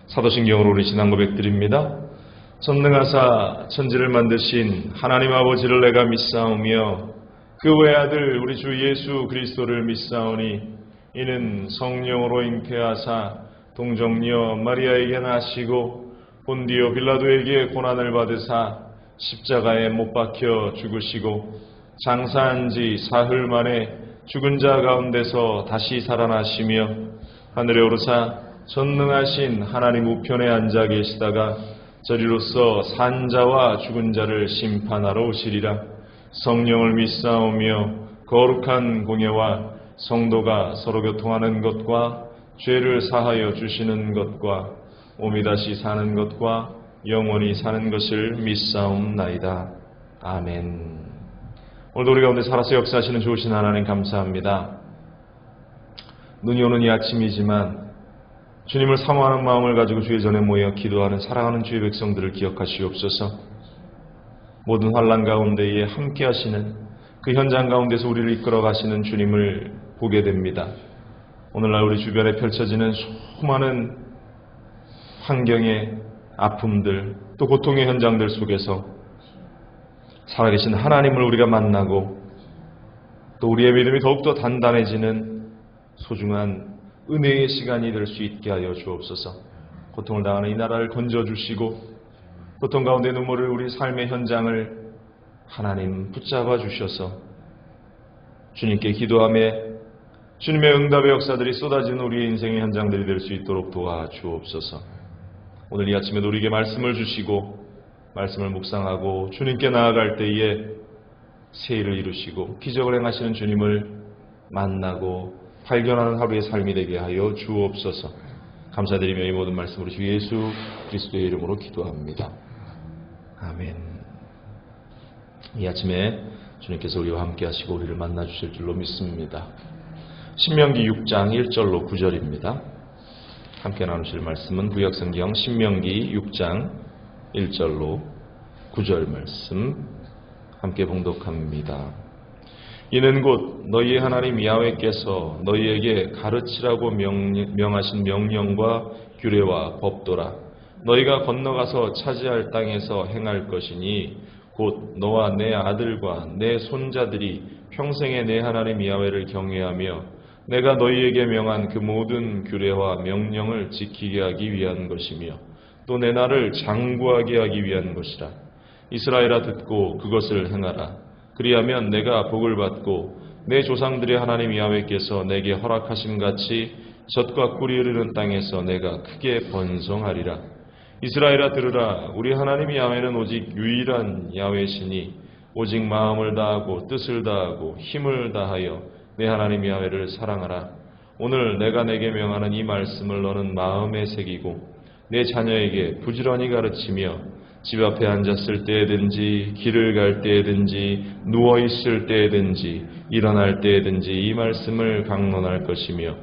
사도신경으로 우리 신앙 고백드립니다. 전능하사 천지를 만드신 하나님 아버지를 내가 믿사오며 그 외아들 우리 주 예수 그리스도를 믿사오니 이는 성령으로 잉태하사 동정녀 마리아에게 나시고 본디오 빌라도에게 고난을 받으사 십자가에 못 박혀 죽으시고 장사한 지 사흘 만에 죽은 자 가운데서 다시 살아나시며 하늘에 오르사 전능하신 하나님 우편에 앉아 계시다가 저리로서 산 자와 죽은 자를 심판하러 오시리라. 성령을 믿사오며 거룩한 공예와 성도가 서로 교통하는 것과 죄를 사하여 주시는 것과 오미 다시 사는 것과 영원히 사는 것을 믿사옵나이다. 아멘. 오늘도 우리 가운데 살아서 역사하시는 좋으신 하나님 감사합니다. 눈이 오는 이 아침이지만 주님을 사모하는 마음을 가지고 주의 전에 모여 기도하는 사랑하는 주의 백성들을 기억하시옵소서. 모든 환난 가운데에 함께 하시는 그 현장 가운데서 우리를 이끌어 가시는 주님을 보게 됩니다. 오늘날 우리 주변에 펼쳐지는 수많은 환경의 아픔들 또 고통의 현장들 속에서 살아계신 하나님을 우리가 만나고 또 우리의 믿음이 더욱더 단단해지는 소중한 은혜의 시간이 될 수 있게 하여 주옵소서. 고통을 당하는 이 나라를 건져주시고 고통 가운데 눈물을 우리 삶의 현장을 하나님 붙잡아 주셔서 주님께 기도하며 주님의 응답의 역사들이 쏟아지는 우리의 인생의 현장들이 될 수 있도록 도와주옵소서. 오늘 이 아침에도 우리에게 말씀을 주시고 말씀을 묵상하고 주님께 나아갈 때에 새 일을 이루시고 기적을 행하시는 주님을 만나고 발견하는 하루의 삶이 되게 하여 주옵소서. 감사드리며 이 모든 말씀으로 주 예수 그리스도의 이름으로 기도합니다. 아멘. 이 아침에 주님께서 우리와 함께 하시고 우리를 만나 주실 줄로 믿습니다. 신명기 6장 1절로 9절입니다. 함께 나누실 말씀은 구약성경 신명기 6장 1절로 9절 말씀 함께 봉독합니다. 이는 곧 너희의 하나님 야훼께서 너희에게 가르치라고 명하신 명령과 규례와 법도라. 너희가 건너가서 차지할 땅에서 행할 것이니 곧 너와 내 아들과 내 손자들이 평생에 내 하나님 야훼를 경외하며 내가 너희에게 명한 그 모든 규례와 명령을 지키게 하기 위한 것이며 또 내 날을 장구하게 하기 위한 것이라. 이스라엘아 듣고 그것을 행하라. 그리하면 내가 복을 받고 내 조상들의 하나님 야훼께서 내게 허락하심 같이 젖과 꿀이 흐르는 땅에서 내가 크게 번성하리라. 이스라엘아 들으라. 우리 하나님 야훼는 오직 유일한 야훼시니 오직 마음을 다하고 뜻을 다하고 힘을 다하여 내 하나님 야훼를 사랑하라. 오늘 내가 내게 명하는 이 말씀을 너는 마음에 새기고 내 자녀에게 부지런히 가르치며 집 앞에 앉았을 때든지 길을 갈 때든지 누워있을 때든지 일어날 때든지 이 말씀을 강론할 것이며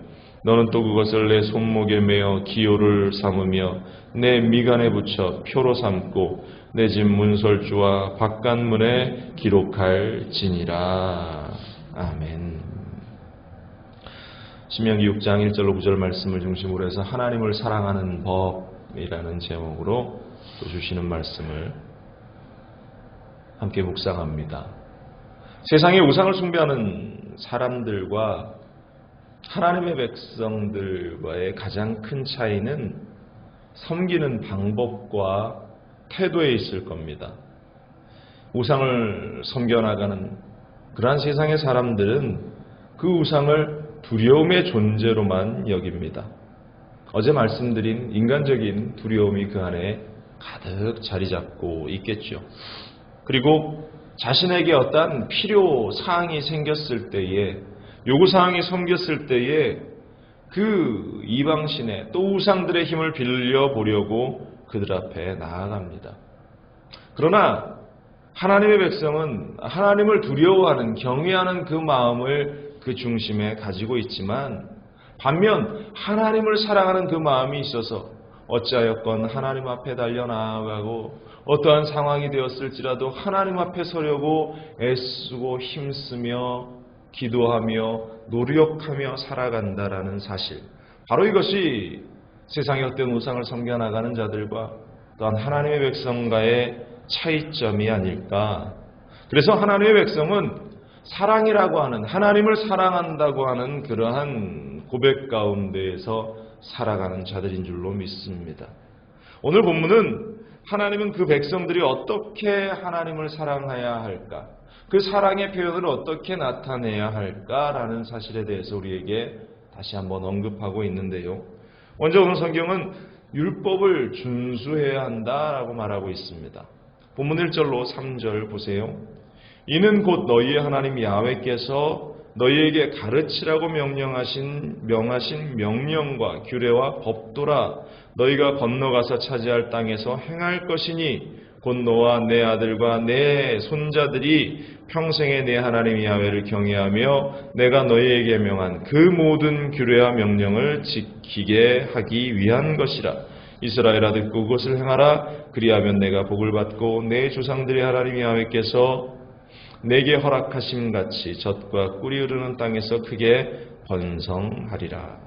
너는 또 그것을 내 손목에 매어 기호를 삼으며 내 미간에 붙여 표로 삼고 내 집 문설주와 바깥문에 기록할지니라. 아멘. 신명기 6장 1절로 9절 말씀을 중심으로 해서 하나님을 사랑하는 법이라는 제목으로 또 주시는 말씀을 함께 묵상합니다. 세상의 우상을 숭배하는 사람들과 하나님의 백성들과의 가장 큰 차이는 섬기는 방법과 태도에 있을 겁니다. 우상을 섬겨나가는 그러한 세상의 사람들은 그 우상을 두려움의 존재로만 여깁니다. 어제 말씀드린 인간적인 두려움이 그 안에 가득 자리 잡고 있겠죠. 그리고 자신에게 어떤 필요 사항이 생겼을 때에 요구 사항이 생겼을 때에 그 이방신의 또 우상들의 힘을 빌려보려고 그들 앞에 나아갑니다. 그러나 하나님의 백성은 하나님을 두려워하는 경외하는 그 마음을 그 중심에 가지고 있지만 반면 하나님을 사랑하는 그 마음이 있어서 어찌하였건 하나님 앞에 달려나아가고 어떠한 상황이 되었을지라도 하나님 앞에 서려고 애쓰고 힘쓰며 기도하며 노력하며 살아간다라는 사실, 바로 이것이 세상의 헛된 우상을 섬겨나가는 자들과 또한 하나님의 백성과의 차이점이 아닐까. 그래서 하나님의 백성은 사랑이라고 하는, 하나님을 사랑한다고 하는 그러한 고백 가운데에서 살아가는 자들인 줄로 믿습니다. 오늘 본문은 하나님은 그 백성들이 어떻게 하나님을 사랑해야 할까, 그 사랑의 표현을 어떻게 나타내야 할까라는 사실에 대해서 우리에게 다시 한번 언급하고 있는데요. 먼저 오늘 성경은 율법을 준수해야 한다라고 말하고 있습니다. 본문 1절로 3절 보세요. 이는 곧 너희의 하나님 야훼께서 너희에게 가르치라고 명하신 명령과 규례와 법도라. 너희가 건너가서 차지할 땅에서 행할 것이니 곧 너와 내 아들과 내 손자들이 평생에 내 하나님 야훼를 경외하며 내가 너희에게 명한 그 모든 규례와 명령을 지키게 하기 위한 것이라. 이스라엘아 듣고 그것을 행하라. 그리하면 내가 복을 받고 내 조상들의 하나님 야훼께서 내게 허락하심 같이 젖과 꿀이 흐르는 땅에서 크게 번성하리라.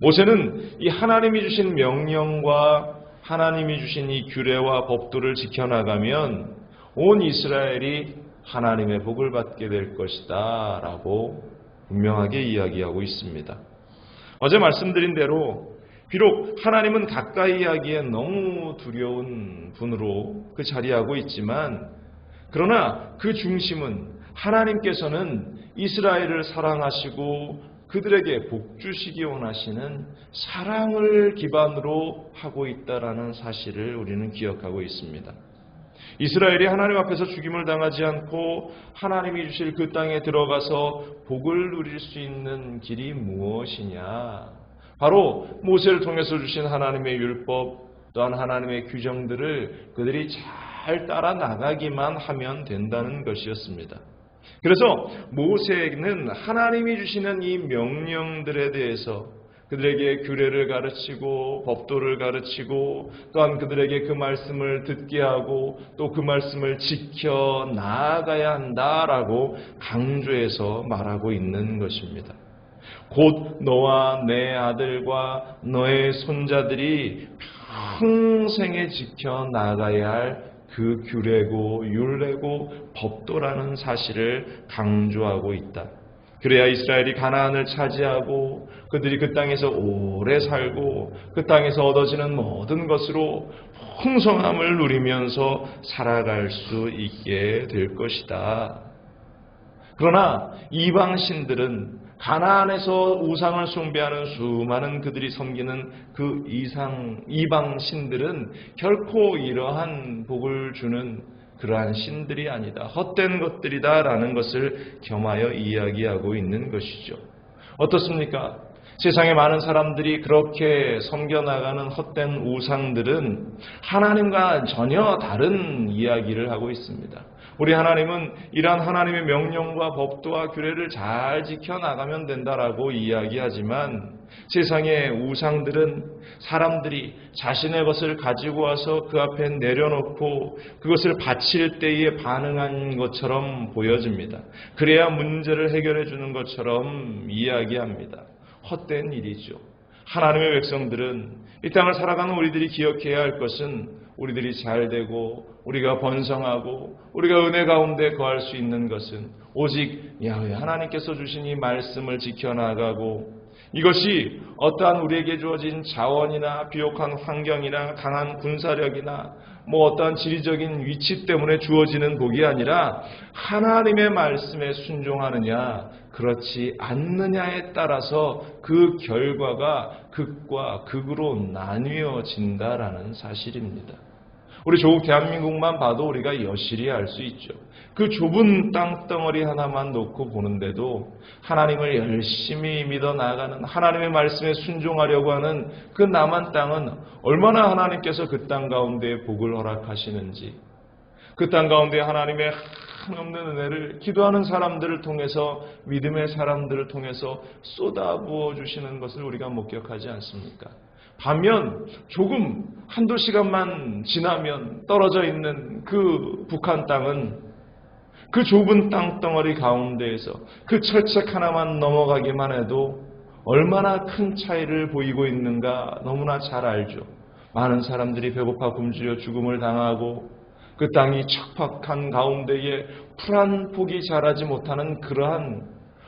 모세는 이 하나님이 주신 명령과 하나님이 주신 이 규례와 법도를 지켜나가면 온 이스라엘이 하나님의 복을 받게 될 것이다 라고 분명하게 이야기하고 있습니다. 어제 말씀드린 대로 비록 하나님은 가까이 하기에 너무 두려운 분으로 그 자리하고 있지만, 그러나 그 중심은 하나님께서는 이스라엘을 사랑하시고 그들에게 복 주시기 원하시는 사랑을 기반으로 하고 있다라는 사실을 우리는 기억하고 있습니다. 이스라엘이 하나님 앞에서 죽임을 당하지 않고 하나님이 주실 그 땅에 들어가서 복을 누릴 수 있는 길이 무엇이냐? 바로 모세를 통해서 주신 하나님의 율법 또한 하나님의 규정들을 그들이 잘 따라 나가기만 하면 된다는 것이었습니다. 그래서 모세는 하나님이 주시는 이 명령들에 대해서 그들에게 규례를 가르치고 법도를 가르치고 또한 그들에게 그 말씀을 듣게 하고 또 그 말씀을 지켜 나아가야 한다라고 강조해서 말하고 있는 것입니다. 곧 너와 내 아들과 너의 손자들이 평생에 지켜 나가야 할 그 규례고 율례고 법도라는 사실을 강조하고 있다. 그래야 이스라엘이 가나안을 차지하고 그들이 그 땅에서 오래 살고 그 땅에서 얻어지는 모든 것으로 풍성함을 누리면서 살아갈 수 있게 될 것이다. 그러나 이방신들은 가나안에서 우상을 숭배하는 수많은 그들이 섬기는 그 이방신들은 결코 이러한 복을 주는 그러한 신들이 아니다. 헛된 것들이다라는 것을 겸하여 이야기하고 있는 것이죠. 어떻습니까? 세상에 많은 사람들이 그렇게 섬겨나가는 헛된 우상들은 하나님과 전혀 다른 이야기를 하고 있습니다. 우리 하나님은 이러한 하나님의 명령과 법도와 규례를 잘 지켜나가면 된다라고 이야기하지만 세상의 우상들은 사람들이 자신의 것을 가지고 와서 그 앞에 내려놓고 그것을 바칠 때에 반응한 것처럼 보여집니다. 그래야 문제를 해결해 주는 것처럼 이야기합니다. 헛된 일이죠. 하나님의 백성들은 이 땅을 살아가는 우리들이 기억해야 할 것은 우리들이 잘되고 우리가 번성하고 우리가 은혜 가운데 거할 수 있는 것은 오직 야훼 하나님께서 주신 이 말씀을 지켜나가고 이것이 어떠한 우리에게 주어진 자원이나 비옥한 환경이나 강한 군사력이나 어떠한 지리적인 위치 때문에 주어지는 복이 아니라 하나님의 말씀에 순종하느냐 그렇지 않느냐에 따라서 그 결과가 극과 극으로 나뉘어진다라는 사실입니다. 우리 조국 대한민국만 봐도 우리가 여실히 알 수 있죠. 그 좁은 땅덩어리 하나만 놓고 보는데도 하나님을 열심히 믿어 나가는 하나님의 말씀에 순종하려고 하는 그 남한 땅은 얼마나 하나님께서 그 땅 가운데 복을 허락하시는지, 그 땅 가운데 하나님의 한없는 은혜를 기도하는 사람들을 통해서 믿음의 사람들을 통해서 쏟아부어 주시는 것을 우리가 목격하지 않습니까? 반면 조금 한두 시간만 지나면 떨어져 있는 그 북한 땅은 그 좁은 땅덩어리 가운데에서 그 철책 하나만 넘어가기만 해도 얼마나 큰 차이를 보이고 있는가 너무나 잘 알죠. 많은 사람들이 배고파 굶주려 죽음을 당하고 그 땅이 척박한 가운데에 풀 한 폭이 자라지 못하는 그러한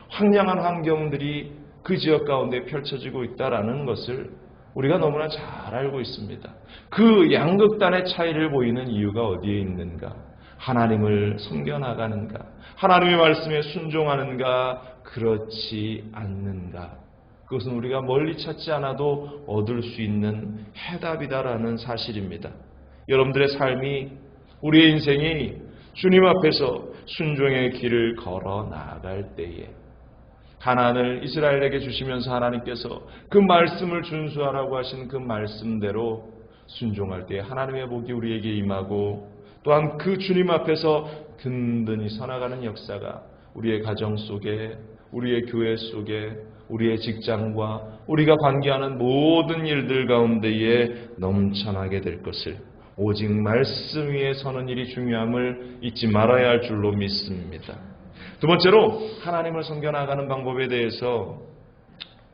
황량한 환경들이 그 지역 가운데 펼쳐지고 있다는 것을 우리가 너무나 잘 알고 있습니다. 그 양극단의 차이를 보이는 이유가 어디에 있는가? 하나님을 섬겨나가는가? 하나님의 말씀에 순종하는가? 그렇지 않는가? 그것은 우리가 멀리 찾지 않아도 얻을 수 있는 해답이다라는 사실입니다. 여러분들의 삶이, 우리의 인생이 주님 앞에서 순종의 길을 걸어 나아갈 때에 가나안을 이스라엘에게 주시면서 하나님께서 그 말씀을 준수하라고 하신 그 말씀대로 순종할 때에 하나님의 복이 우리에게 임하고 또한 그 주님 앞에서 든든히 서나가는 역사가 우리의 가정 속에, 우리의 교회 속에, 우리의 직장과 우리가 관계하는 모든 일들 가운데에 넘쳐나게 될 것을, 오직 말씀 위에 서는 일이 중요함을 잊지 말아야 할 줄로 믿습니다. 두 번째로 하나님을 섬겨나가는 방법에 대해서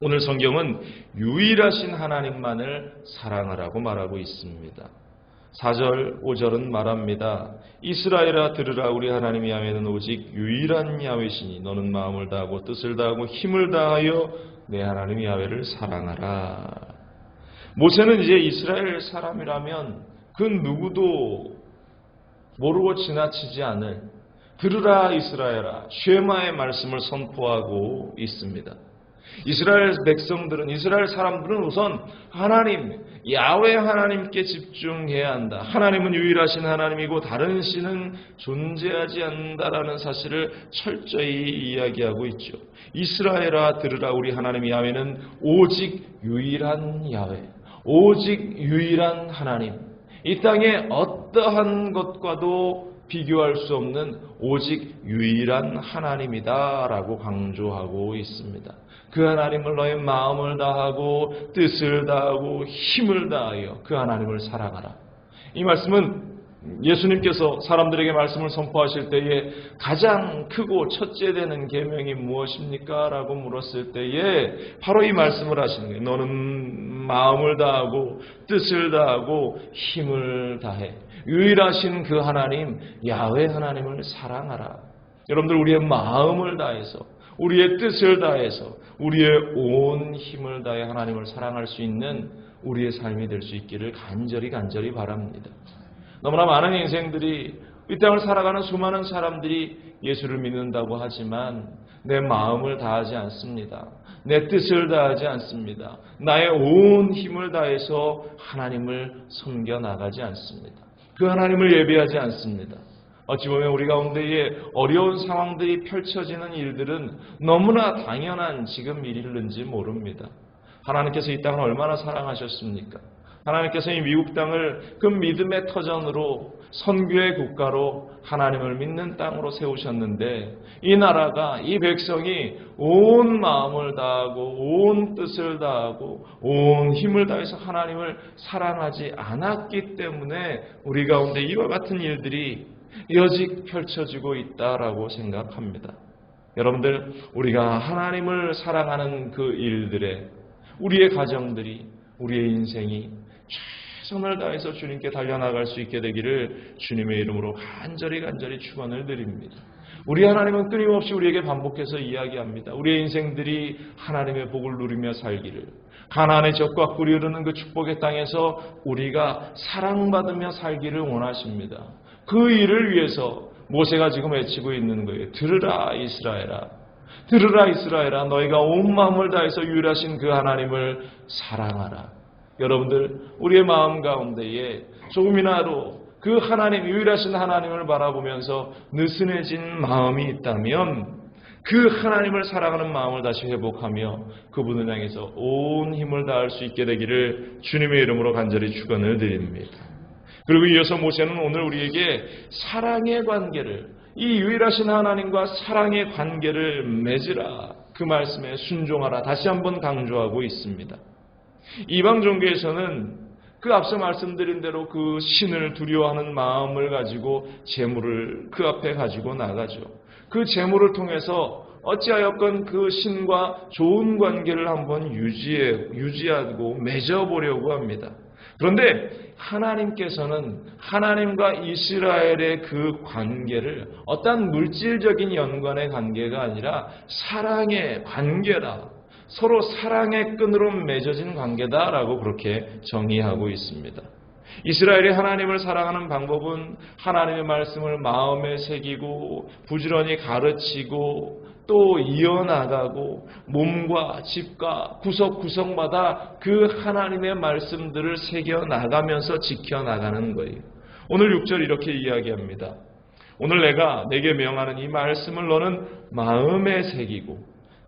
오늘 성경은 유일하신 하나님만을 사랑하라고 말하고 있습니다. 4절, 5절은 말합니다. 이스라엘아 들으라, 우리 하나님 야훼는 오직 유일한 야훼시니 너는 마음을 다하고 뜻을 다하고 힘을 다하여 내 하나님 야훼를 사랑하라. 모세는 이제 이스라엘 사람이라면 그 누구도 모르고 지나치지 않을 들으라 이스라엘아, 쉐마의 말씀을 선포하고 있습니다. 이스라엘 백성들은, 이스라엘 사람들은 우선 하나님, 야훼 하나님께 집중해야 한다. 하나님은 유일하신 하나님이고 다른 신은 존재하지 않는다라는 사실을 철저히 이야기하고 있죠. 이스라엘아 들으라, 우리 하나님 야훼는 오직 유일한 야훼, 오직 유일한 하나님, 이 땅에 어떠한 것과도 비교할 수 없는 오직 유일한 하나님이다라고 강조하고 있습니다. 그 하나님을 너의 마음을 다하고 뜻을 다하고 힘을 다하여 그 하나님을 사랑하라. 이 말씀은 예수님께서 사람들에게 말씀을 선포하실 때에 가장 크고 첫째 되는 계명이 무엇입니까? 라고 물었을 때에 바로 이 말씀을 하시는 거예요. 너는 마음을 다하고 뜻을 다하고 힘을 다해 유일하신 그 하나님 야훼 하나님을 사랑하라. 여러분들, 우리의 마음을 다해서, 우리의 뜻을 다해서, 우리의 온 힘을 다해 하나님을 사랑할 수 있는 우리의 삶이 될 수 있기를 간절히 바랍니다. 너무나 많은 인생들이, 이 땅을 살아가는 수많은 사람들이 예수를 믿는다고 하지만 내 마음을 다하지 않습니다. 내 뜻을 다하지 않습니다. 나의 온 힘을 다해서 하나님을 섬겨나가지 않습니다. 그 하나님을 예배하지 않습니다. 어찌 보면 우리 가운데에 어려운 상황들이 펼쳐지는 일들은 너무나 당연한 지금 일일는지 모릅니다. 하나님께서 이 땅을 얼마나 사랑하셨습니까? 하나님께서 이 미국 땅을 그 믿음의 터전으로, 선교의 국가로, 하나님을 믿는 땅으로 세우셨는데 이 나라가, 이 백성이 온 마음을 다하고 온 뜻을 다하고 온 힘을 다해서 하나님을 사랑하지 않았기 때문에 우리 가운데 이와 같은 일들이 여직 펼쳐지고 있다라고 생각합니다. 여러분들, 우리가 하나님을 사랑하는 그 일들에 우리의 가정들이, 우리의 인생이 최선을 다해서 주님께 달려나갈 수 있게 되기를 주님의 이름으로 간절히 축원을 드립니다. 우리 하나님은 끊임없이 우리에게 반복해서 이야기합니다. 우리의 인생들이 하나님의 복을 누리며 살기를, 가나안의 젖과 꿀이 흐르는 그 축복의 땅에서 우리가 사랑받으며 살기를 원하십니다. 그 일을 위해서 모세가 지금 외치고 있는 거예요. 들으라 이스라엘아, 들으라 이스라엘아, 너희가 온 마음을 다해서 유일하신 그 하나님을 사랑하라. 여러분들, 우리의 마음 가운데에 조금이나도 그 하나님, 유일하신 하나님을 바라보면서 느슨해진 마음이 있다면 그 하나님을 사랑하는 마음을 다시 회복하며 그분을 향해서 온 힘을 다할 수 있게 되기를 주님의 이름으로 간절히 축원을 드립니다. 그리고 이어서 모세는 오늘 우리에게 사랑의 관계를, 이 유일하신 하나님과 사랑의 관계를 맺으라, 그 말씀에 순종하라 다시 한번 강조하고 있습니다. 이방 종교에서는 그 앞서 말씀드린 대로 그 신을 두려워하는 마음을 가지고 제물을 그 앞에 가지고 나가죠. 그 제물을 통해서 어찌하여건 그 신과 좋은 관계를 한번 유지하고 맺어보려고 합니다. 그런데 하나님께서는 하나님과 이스라엘의 그 관계를 어떤 물질적인 연관의 관계가 아니라 사랑의 관계다. 서로 사랑의 끈으로 맺어진 관계다라고 그렇게 정의하고 있습니다. 이스라엘이 하나님을 사랑하는 방법은 하나님의 말씀을 마음에 새기고 부지런히 가르치고 또 이어나가고 몸과 집과 구석구석마다 그 하나님의 말씀들을 새겨나가면서 지켜나가는 거예요. 오늘 6절 이렇게 이야기합니다. 오늘 내게 명하는 이 말씀을 너는 마음에 새기고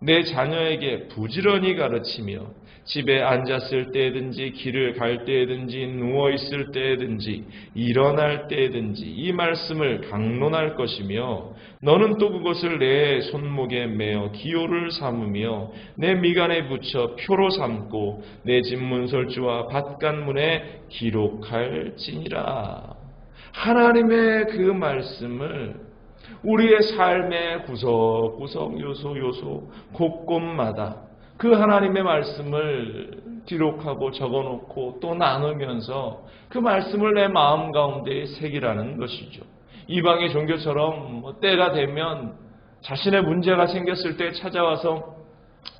내 자녀에게 부지런히 가르치며 집에 앉았을 때든지 길을 갈 때든지 누워있을 때든지 일어날 때든지 이 말씀을 강론할 것이며 너는 또 그것을 내 손목에 매어 기호를 삼으며 내 미간에 붙여 표로 삼고 내 집 문설주와 밭간문에 기록할지니라. 하나님의 그 말씀을 우리의 삶의 구석구석 요소 곳곳마다 그 하나님의 말씀을 기록하고 적어놓고 또 나누면서 그 말씀을 내 마음 가운데 새기라는 것이죠. 이방의 종교처럼 때가 되면 자신의 문제가 생겼을 때 찾아와서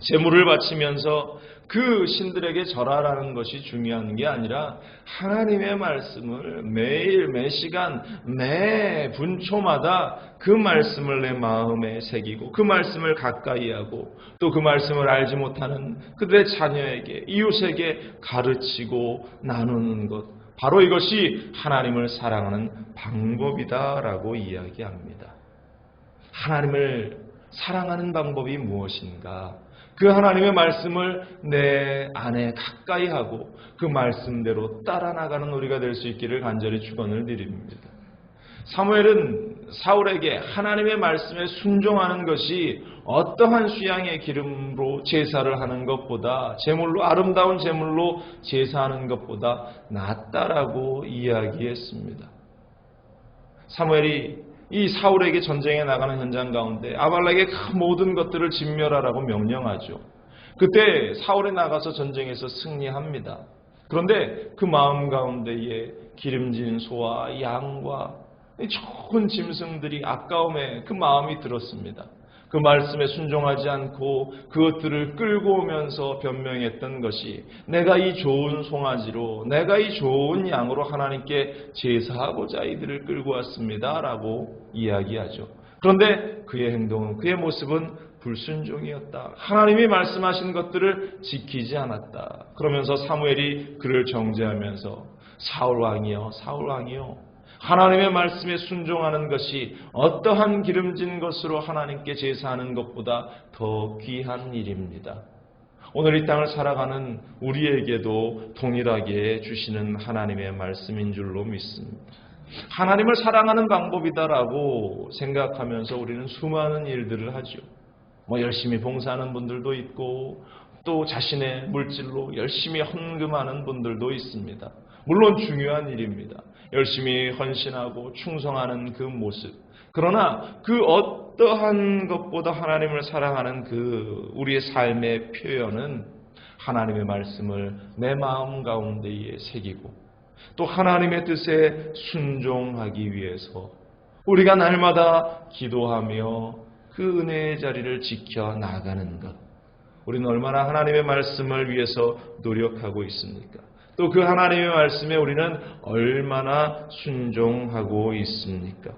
제물을 바치면서 그 신들에게 절하라는 것이 중요한 게 아니라 하나님의 말씀을 매일 매시간 매 분초마다 그 말씀을 내 마음에 새기고 그 말씀을 가까이 하고 또 그 말씀을 알지 못하는 그들의 자녀에게 이웃에게 가르치고 나누는 것, 바로 이것이 하나님을 사랑하는 방법이다라고 이야기합니다. 하나님을 사랑하는 방법이 무엇인가? 그 하나님의 말씀을 내 안에 가까이 하고 그 말씀대로 따라 나가는 우리가 될 수 있기를 간절히 축원을 드립니다. 사무엘은 사울에게 하나님의 말씀에 순종하는 것이 어떠한 수양의 기름으로 제사를 하는 것보다 아름다운 제물로 제사하는 것보다 낫다라고 이야기했습니다. 사무엘이 이 사울에게 전쟁에 나가는 현장 가운데 아말렉의 그 모든 것들을 진멸하라고 명령하죠. 그때 사울이 나가서 전쟁에서 승리합니다. 그런데 그 마음 가운데에 기름진 소와 양과 좋은 짐승들이 아까움에 그 마음이 들었습니다. 그 말씀에 순종하지 않고 그것들을 끌고 오면서 변명했던 것이 내가 이 좋은 송아지로 내가 이 좋은 양으로 하나님께 제사하고자 이들을 끌고 왔습니다 라고 이야기하죠. 그런데 그의 행동은, 그의 모습은 불순종이었다. 하나님이 말씀하신 것들을 지키지 않았다. 그러면서 사무엘이 그를 정죄하면서 사울 왕이여 하나님의 말씀에 순종하는 것이 어떠한 기름진 것으로 하나님께 제사하는 것보다 더 귀한 일입니다. 오늘 이 땅을 살아가는 우리에게도 동일하게 주시는 하나님의 말씀인 줄로 믿습니다. 하나님을 사랑하는 방법이다라고 생각하면서 우리는 수많은 일들을 하죠. 열심히 봉사하는 분들도 있고 또 자신의 물질로 열심히 헌금하는 분들도 있습니다. 물론 중요한 일입니다. 열심히 헌신하고 충성하는 그 모습. 그러나 그 어떠한 것보다 하나님을 사랑하는 그 우리의 삶의 표현은 하나님의 말씀을 내 마음 가운데에 새기고 또 하나님의 뜻에 순종하기 위해서 우리가 날마다 기도하며 그 은혜의 자리를 지켜나가는 것. 우리는 얼마나 하나님의 말씀을 위해서 노력하고 있습니까? 또 그 하나님의 말씀에 우리는 얼마나 순종하고 있습니까?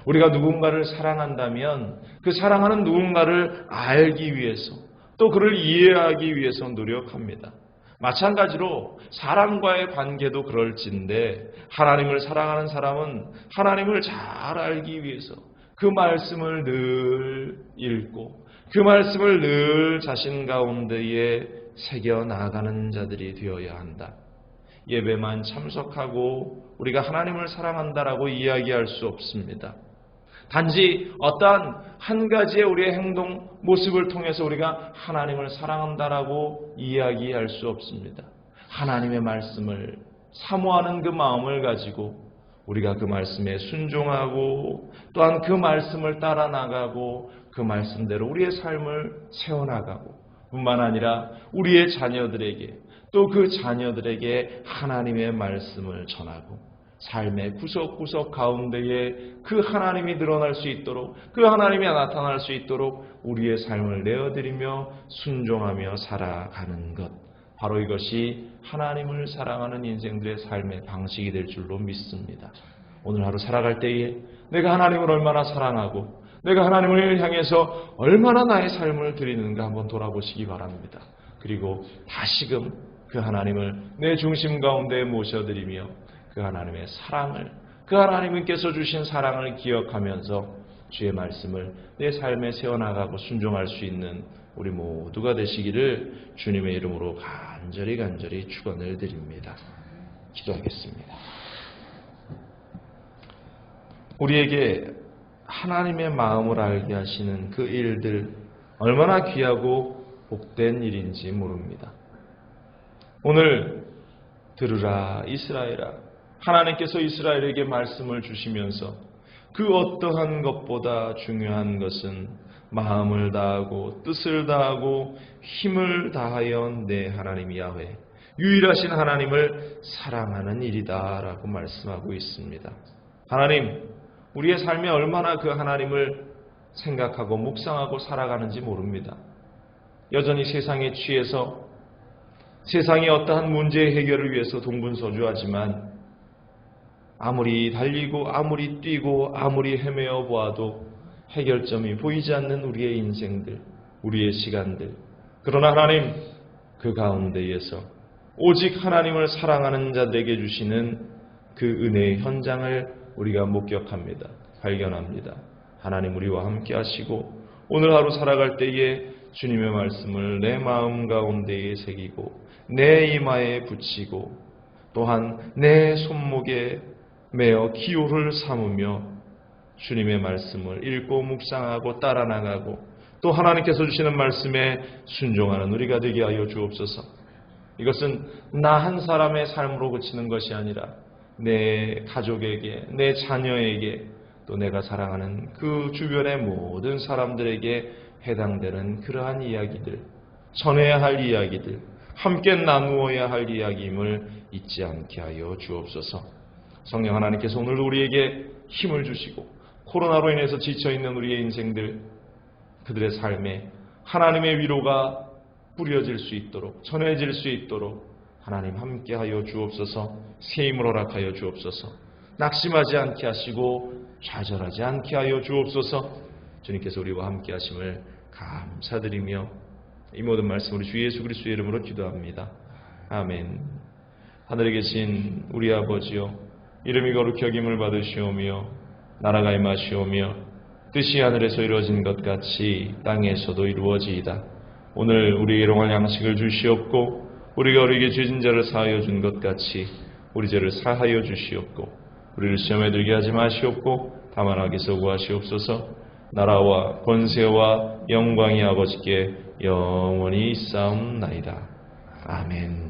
우리가 누군가를 사랑한다면 그 사랑하는 누군가를 알기 위해서 또 그를 이해하기 위해서 노력합니다. 마찬가지로 사람과의 관계도 그럴진데 하나님을 사랑하는 사람은 하나님을 잘 알기 위해서 그 말씀을 늘 읽고 그 말씀을 늘 자신 가운데에 새겨나가는 자들이 되어야 한다. 예배만 참석하고 우리가 하나님을 사랑한다라고 이야기할 수 없습니다. 단지 어떠한 한 가지의 우리의 행동, 모습을 통해서 우리가 하나님을 사랑한다라고 이야기할 수 없습니다. 하나님의 말씀을 사모하는 그 마음을 가지고 우리가 그 말씀에 순종하고 또한 그 말씀을 따라 나가고 그 말씀대로 우리의 삶을 세워나가고 뿐만 아니라 우리의 자녀들에게 또 그 자녀들에게 하나님의 말씀을 전하고 삶의 구석구석 가운데에 그 하나님이 드러날 수 있도록 그 하나님이 나타날 수 있도록 우리의 삶을 내어드리며 순종하며 살아가는 것, 바로 이것이 하나님을 사랑하는 인생들의 삶의 방식이 될 줄로 믿습니다. 오늘 하루 살아갈 때에 내가 하나님을 얼마나 사랑하고 내가 하나님을 향해서 얼마나 나의 삶을 드리는가 한번 돌아보시기 바랍니다. 그리고 다시금 그 하나님을 내 중심 가운데 모셔드리며 그 하나님의 사랑을, 그 하나님께서 주신 사랑을 기억하면서 주의 말씀을 내 삶에 세워나가고 순종할 수 있는 우리 모두가 되시기를 주님의 이름으로 간절히 축원을 드립니다. 기도하겠습니다. 우리에게 하나님의 마음을 알게 하시는 그 일들 얼마나 귀하고 복된 일인지 모릅니다. 오늘 들으라 이스라엘아, 하나님께서 이스라엘에게 말씀을 주시면서 그 어떠한 것보다 중요한 것은 마음을 다하고 뜻을 다하고 힘을 다하여 내 하나님 야훼 유일하신 하나님을 사랑하는 일이다 라고 말씀하고 있습니다. 하나님, 우리의 삶에 얼마나 그 하나님을 생각하고 묵상하고 살아가는지 모릅니다. 여전히 세상에 취해서 세상의 어떠한 문제 해결을 위해서 동분서주하지만 아무리 달리고 아무리 뛰고 아무리 헤매어 보아도 해결점이 보이지 않는 우리의 인생들, 우리의 시간들. 그러나 하나님, 그 가운데에서 오직 하나님을 사랑하는 자들에게 주시는 그 은혜의 현장을 우리가 목격합니다. 발견합니다. 하나님 우리와 함께 하시고 오늘 하루 살아갈 때에 주님의 말씀을 내 마음 가운데에 새기고 내 이마에 붙이고 또한 내 손목에 매어 기호를 삼으며 주님의 말씀을 읽고 묵상하고 따라 나가고 또 하나님께서 주시는 말씀에 순종하는 우리가 되게 하여 주옵소서. 이것은 나 한 사람의 삶으로 그치는 것이 아니라 내 가족에게, 내 자녀에게, 또 내가 사랑하는 그 주변의 모든 사람들에게 해당되는 그러한 이야기들, 전해야 할 이야기들, 함께 나누어야 할 이야기임을 잊지 않게 하여 주옵소서. 성령 하나님께서 오늘도 우리에게 힘을 주시고 코로나로 인해서 지쳐있는 우리의 인생들, 그들의 삶에 하나님의 위로가 뿌려질 수 있도록, 전해질 수 있도록 하나님 함께하여 주옵소서. 새 힘을 허락하여 주옵소서. 낙심하지 않게 하시고 좌절하지 않게 하여 주옵소서. 주님께서 우리와 함께 하심을 감사드리며 이 모든 말씀 우리 주 예수 그리스도의 이름으로 기도합니다. 아멘. 하늘에 계신 우리 아버지여, 이름이 거룩히 여김을 받으시오며 나라가 임하시오며 뜻이 하늘에서 이루어진 것 같이 땅에서도 이루어지이다. 오늘 우리의 일용할 양식을 주시옵고 우리가 우리에게 죄진 자를 사하여 준 것 같이 우리 죄를 사하여 주시옵고 우리를 시험에 들게 하지 마시옵고 다만 악에서 구하시옵소서. 나라와 권세와 영광이 아버지께 영원히 있사옵나이다. 아멘.